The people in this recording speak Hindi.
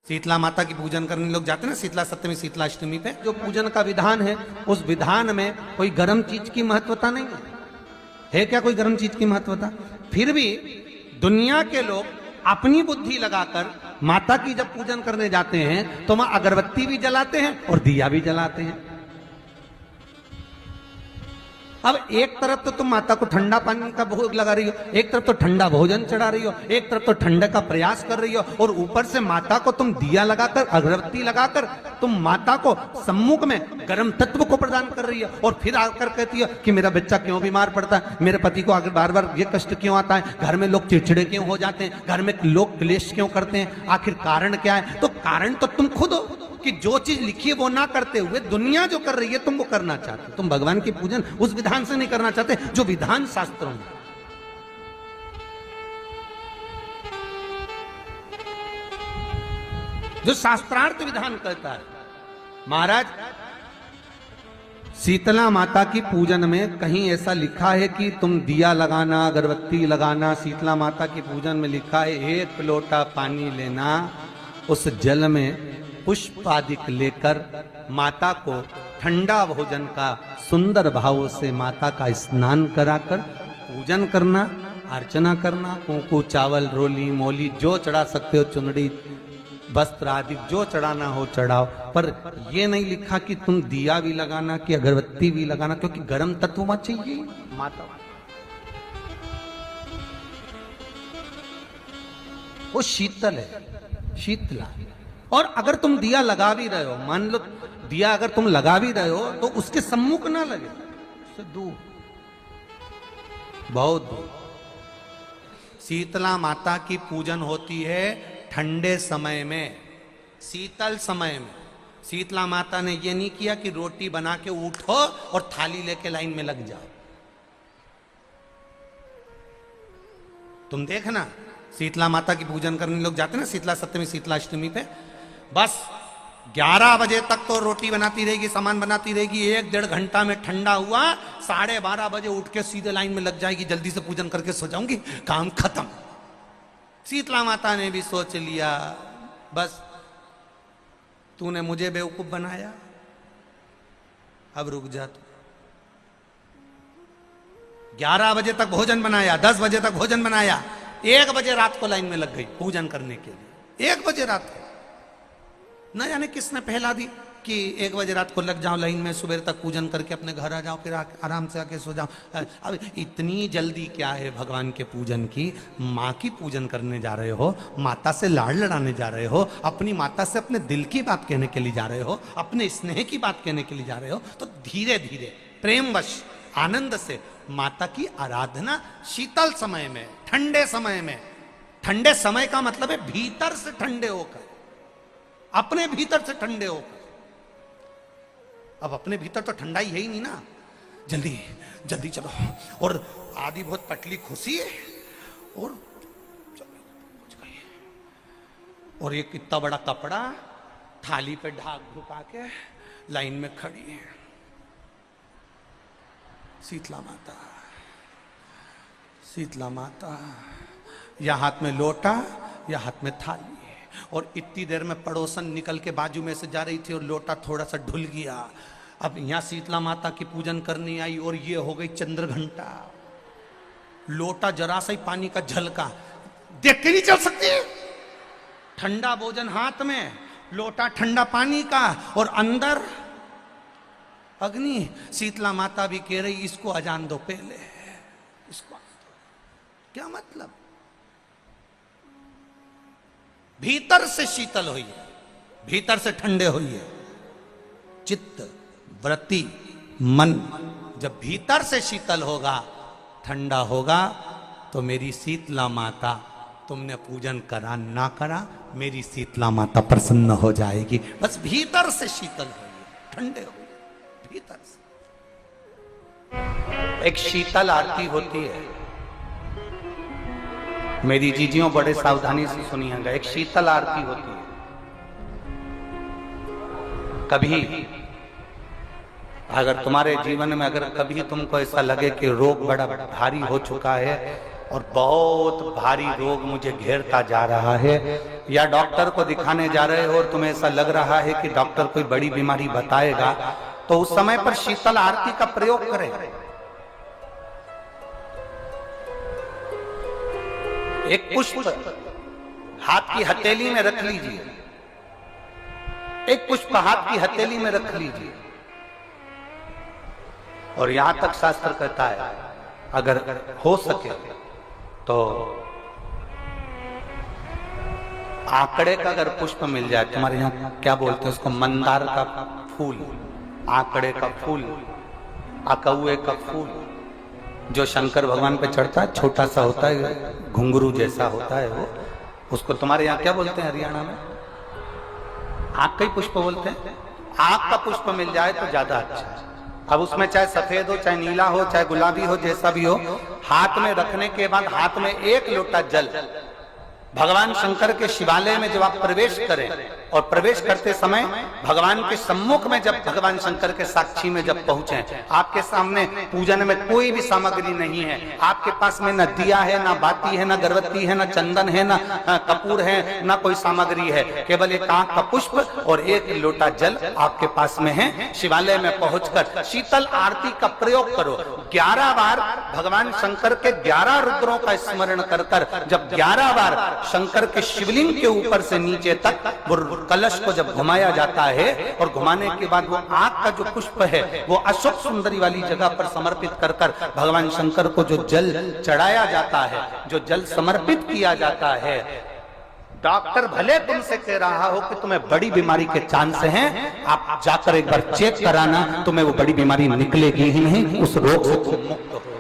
शीतला माता की पूजन करने लोग जाते हैं ना, शीतला सप्तमी शीतला अष्टमी पे जो पूजन का विधान है, उस विधान में कोई गर्म चीज की महत्वता नहीं है क्या? कोई गर्म चीज की महत्वता? फिर भी दुनिया के लोग अपनी बुद्धि लगाकर माता की जब पूजन करने जाते हैं तो वहां अगरबत्ती भी जलाते हैं और दिया भी जलाते हैं। अब एक तरफ तो तुम माता को ठंडा पानी का भोग लगा रही हो, एक तरफ तो ठंडा भोजन चढ़ा रही हो, एक तरफ तो ठंडे का प्रयास कर रही हो, और ऊपर से माता को तुम दिया लगाकर अगरबत्ती लगाकर तुम माता को सम्मुख में गर्म तत्व को प्रदान कर रही हो। और फिर आकर कहती हो कि मेरा बच्चा क्यों बीमार पड़ता है, मेरे पति को आगे बार बार ये कष्ट क्यों आता है, घर में लोग चिड़चिड़े क्यों हो जाते हैं, घर में लोग क्लेश क्यों करते हैं, आखिर कारण क्या है? तो कारण तो तुम खुद हो कि जो चीज लिखी है वो ना करते हुए दुनिया जो कर रही है तुम वो करना चाहते हो। तुम भगवान की पूजन उस विधान से नहीं करना चाहते जो विधान शास्त्रों में। जो शास्त्रार्थ विधान कहता है। महाराज, शीतला माता की पूजन में कहीं ऐसा लिखा है कि तुम दिया लगाना, अगरबत्ती लगाना? शीतला माता की पूजन में लिखा है 1 लोटा पानी लेना, उस जल में पुष्प आदि लेकर माता को ठंडा भोजन का सुंदर भाव से माता का स्नान कराकर पूजन करना, अर्चना करना, कुंकू चावल रोली मोली जो चढ़ा सकते हो, चुनड़ी वस्त्र आदि जो चढ़ाना हो चढ़ाओ। पर यह नहीं लिखा कि तुम दिया भी लगाना कि अगरबत्ती भी लगाना, क्योंकि गर्म तत्व मत चाहिए माता। वो शीतल है, शीतला। और अगर तुम दिया लगा भी रहे हो, मान लो दिया अगर तुम लगा भी रहे हो तो उसके सम्मुख ना लगे, उससे दूर, बहुत दूर। शीतला माता की पूजन होती है ठंडे समय में, शीतल समय में। शीतला माता ने यह नहीं किया कि रोटी बना के उठो और थाली लेके लाइन में लग जाओ। तुम देखना, शीतला माता की पूजन करने लोग जाते हैं ना, शीतला सप्तमी शीतला अष्टमी पे, बस 11 बजे तक तो रोटी बनाती रहेगी, सामान बनाती रहेगी, 1-1.5 घंटा में ठंडा हुआ, 12:30 बजे उठ के सीधे लाइन में लग जाएगी, जल्दी से पूजन करके सो जाऊंगी, काम खत्म। शीतला माता ने भी सोच लिया, बस तूने मुझे बेवकूफ बनाया, अब रुक जा तू। 11 बजे तक भोजन बनाया, 10 बजे तक भोजन बनाया, 1 बजे रात को लाइन में लग गई पूजन करने के लिए। 1 बजे रात को न जाने किसने पहला दी कि 1 बजे रात को लग जाओ लाइन में, सुबह तक पूजन करके अपने घर आ जाओ, फिर आराम से आके सो जाओ। अब इतनी जल्दी क्या है भगवान के पूजन की? माँ की पूजन करने जा रहे हो, माता से लाड़ लड़ाने जा रहे हो, अपनी माता से अपने दिल की बात कहने के लिए जा रहे हो, अपने स्नेह की बात कहने के लिए जा रहे हो, तो धीरे धीरे प्रेमवश आनंद से माता की आराधना शीतल समय में, ठंडे समय में। ठंडे समय का मतलब है भीतर से ठंडे होकर, अपने भीतर से ठंडे होकर। अब अपने भीतर तो ठंडाई है ही नहीं ना, जल्दी जल्दी चलो, और आदि बहुत पतली खुशी है, और और एक इतना बड़ा कपड़ा थाली पे ढाक ढुका के लाइन में खड़ी है शीतला माता। शीतला माता, या हाथ में लोटा या हाथ में थाली, और इतनी देर में पड़ोसन निकल के बाजू में से जा रही थी और लोटा थोड़ा सा ढुल गया। अब यहां शीतला माता की पूजन करनी आई और ये हो गई चंद्र घंटा। लोटा जरा सा ही पानी का झलका, देख के नहीं चल सकती। ठंडा भोजन हाथ में, लोटा ठंडा पानी का, और अंदर अग्नि। शीतला माता भी कह रही इसको अजान दो पहले, इसको क्या मतलब? भीतर से शीतल हुई है, भीतर से ठंडे हुई है। चित्त वृत्ति मन जब भीतर से शीतल होगा, ठंडा होगा, तो मेरी शीतला माता, तुमने पूजन करा ना करा, मेरी शीतला माता प्रसन्न हो जाएगी। बस भीतर से शीतल हुई, ठंडे हुई भीतर से। एक शीतल आरती होती है, मेरी जीजियों बड़े सावधानी से सुनिएगा। एक शीतल आरती होती है। कभी अगर तुम्हारे जीवन में अगर कभी तुमको ऐसा लगे कि रोग बड़ा भारी हो चुका है और बहुत भारी रोग मुझे घेरता जा रहा है, या डॉक्टर को दिखाने जा रहे हो और तुम्हें ऐसा लग रहा है कि डॉक्टर कोई बड़ी बीमारी बताएगा, तो उस समय पर शीतल आरती का प्रयोग करें। एक पुष्प हाथ की हथेली में रख लीजिए, एक पुष्प हाथ की हथेली में रख लीजिए, और यहां तक शास्त्र कहता है अगर हो सके तो आंकड़े का अगर पुष्प मिल जाए, तुम्हारे यहाँ क्या बोलते हैं उसको, मंदार का फूल, आंकड़े का फूल, अकौए का फूल, जो शंकर भगवान पे चढ़ता है, छोटा सा होता है, घुंघरू जैसा होता है वो, उसको तुम्हारे यहाँ क्या बोलते हैं हरियाणा में, आंख का ही पुष्प बोलते हैं। आंख का पुष्प मिल जाए तो ज्यादा अच्छा है। अब उसमें चाहे सफेद हो, चाहे नीला हो, चाहे गुलाबी हो, जैसा भी हो, हाथ में रखने के बाद हाथ में एक लोटा जल, भगवान शंकर के शिवालय में जब आप प्रवेश करें और प्रवेश करते समय भगवान के सम्मुख में, जब भगवान शंकर के साक्षी में जब पहुंचे, आपके सामने पूजन में कोई भी सामग्री नहीं है, आपके पास में न दिया है, न बाती है, न गर्भवती है, न चंदन है, न कपूर है, न कोई सामग्री है, केवल एक आंख का पुष्प और एक लोटा जल आपके पास में है। शिवालय में पहुंचकर शीतल आरती का प्रयोग करो। 11 बार भगवान शंकर के 11 रुद्रों का स्मरण कर कर जब 11 बार शंकर के शिवलिंग के ऊपर से नीचे तक वो कलश को जब घुमाया जाता है, और घुमाने के बाद वो आंख का जो पुष्प है वो अशोक सुंदरी वाली जगह पर समर्पित कर कर भगवान शंकर को जो जल चढ़ाया जाता है, जो जल समर्पित किया जाता है, डॉक्टर भले तुमसे कह रहा हो कि तुम्हें बड़ी बीमारी के चांस हैं, आप जाकर एक बार चेक कराना, तुम्हें वो बड़ी बीमारी निकलेगी ही नहीं, उस रोग से तुम मुक्त हो